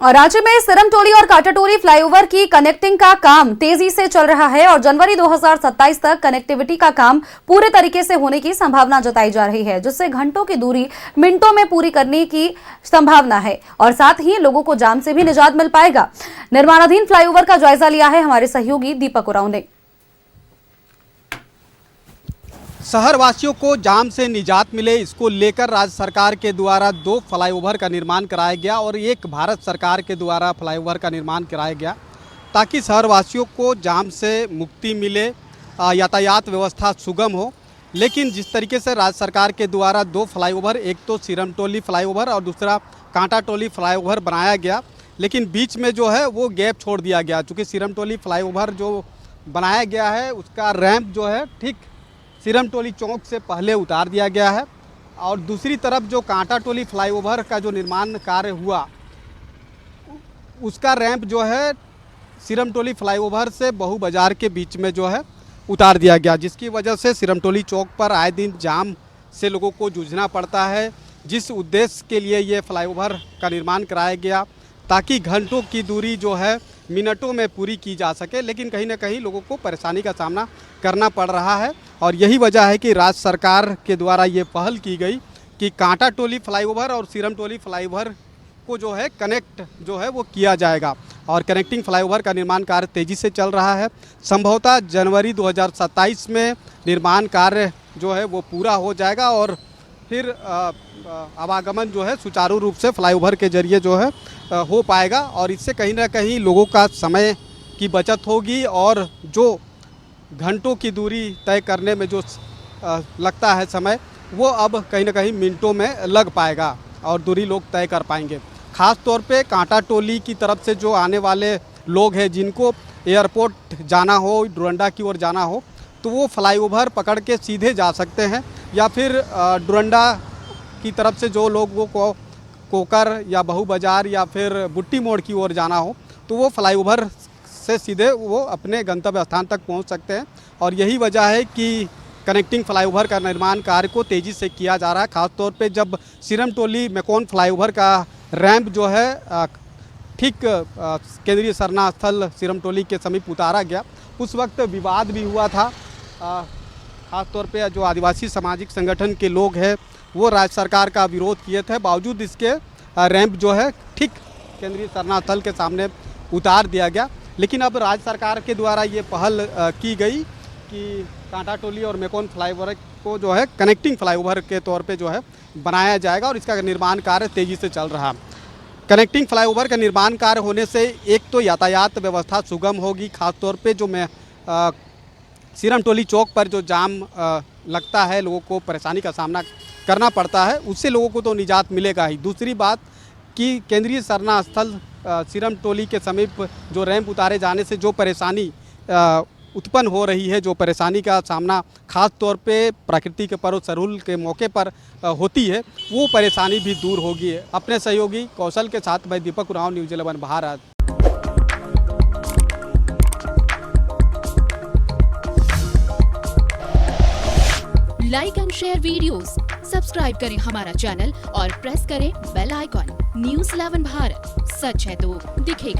और राज्य में सिरमटोली और कांटाटोली फ्लाईओवर की कनेक्टिंग का काम तेजी से चल रहा है और जनवरी 2027 तक कनेक्टिविटी का काम पूरे तरीके से होने की संभावना जताई जा रही है, जिससे घंटों की दूरी मिनटों में पूरी करने की संभावना है और साथ ही लोगों को जाम से भी निजात मिल पाएगा। निर्माणाधीन फ्लाईओवर का जायजा लिया है हमारे सहयोगी दीपक उरांव ने। शहर वासियों को जाम से निजात मिले, इसको लेकर राज्य सरकार के द्वारा 2 फ्लाईओवर का निर्माण कराया गया और एक भारत सरकार के द्वारा फ्लाईओवर का निर्माण कराया गया ताकि शहर वासियों को जाम से मुक्ति मिले, यातायात व्यवस्था सुगम हो। लेकिन जिस तरीके से राज्य सरकार के द्वारा 2 फ्लाईओवर, एक तो सिरमटोली फ्लाईओवर और दूसरा कांटाटोली फ्लाईओवर बनाया गया, लेकिन बीच में जो है वो गैप छोड़ दिया गया। चूँकि सिरमटोली फ्लाईओवर जो बनाया गया है उसका रैंप जो है ठीक सिरमटोली चौक से पहले उतार दिया गया है और दूसरी तरफ जो कांटाटोली फ्लाईओवर का जो निर्माण कार्य हुआ उसका रैंप जो है सिरमटोली फ्लाईओवर से बहु बाजार के बीच में जो है उतार दिया गया, जिसकी वजह से सिरमटोली चौक पर आए दिन जाम से लोगों को जूझना पड़ता है। जिस उद्देश्य के लिए ये फ्लाईओवर का निर्माण कराया गया ताकि घंटों की दूरी जो है मिनटों में पूरी की जा सके, लेकिन कहीं ना कहीं लोगों को परेशानी का सामना करना पड़ रहा है और यही वजह है कि राज्य सरकार के द्वारा ये पहल की गई कि कांटाटोली फ्लाईओवर और सिरमटोली फ्लाईओवर को जो है कनेक्ट जो है वो किया जाएगा और कनेक्टिंग फ्लाईओवर का निर्माण कार्य तेज़ी से चल रहा है। संभवतः जनवरी 2027 में निर्माण कार्य जो है वो पूरा हो जाएगा और फिर आवागमन जो है सुचारू रूप से फ्लाईओवर के जरिए जो है हो पाएगा और इससे कहीं ना कहीं लोगों का समय की बचत होगी और जो घंटों की दूरी तय करने में जो लगता है समय, वो अब कहीं ना कहीं मिनटों में लग पाएगा और दूरी लोग तय कर पाएंगे। ख़ास तौर पे कांटाटोली की तरफ से जो आने वाले लोग हैं जिनको एयरपोर्ट जाना हो, डुरंडा की ओर जाना हो, तो वो फ्लाईओवर पकड़ के सीधे जा सकते हैं या फिर डुरंडा की तरफ से जो लोगों को कोकर या बहु बाजार या फिर बुट्टी मोड़ की ओर जाना हो तो वो फ्लाईओवर से सीधे वो अपने गंतव्य स्थान तक पहुंच सकते हैं और यही वजह है कि कनेक्टिंग फ्लाईओवर का निर्माण कार्य को तेज़ी से किया जा रहा है। खासतौर पे जब सिरमटोली मेकोन फ्लाईओवर का रैंप जो है ठीक केंद्रीय सरना स्थल सिरमटोली के समीप उतारा गया, उस वक्त विवाद भी हुआ था। खासतौर पे जो आदिवासी सामाजिक संगठन के लोग हैं वो राज्य सरकार का विरोध किए थे, बावजूद इसके रैंप जो है ठीक केंद्रीय सरना स्थल के सामने उतार दिया गया। लेकिन अब राज्य सरकार के द्वारा ये पहल की गई कि कांटाटोली और मेकोन फ्लाईओवर को जो है कनेक्टिंग फ्लाईओवर के तौर पे जो है बनाया जाएगा और इसका निर्माण कार्य तेज़ी से चल रहा है। कनेक्टिंग फ्लाईओवर का निर्माण कार्य होने से एक तो यातायात व्यवस्था सुगम होगी, खासतौर पे जो सिरमटोली चौक पर जो जाम लगता है, लोगों को परेशानी का सामना करना पड़ता है, उससे लोगों को तो निजात मिलेगा ही। दूसरी बात कि केंद्रीय सरना स्थल सिरमटोली के समीप जो रैंप उतारे जाने से जो परेशानी उत्पन्न हो रही है, जो परेशानी का सामना खास तौर पे प्राकृतिक पर्व सरहुल के मौके पर होती है, वो परेशानी भी दूर होगी। अपने सहयोगी कौशल के साथ मैं Deepak Oraon, news 11 Bharat. Like and share videos, subscribe करें हमारा चैनल और प्रेस करें बेल आइकॉन। न्यूज़ 11 भारत, सच है तो दिखेगा।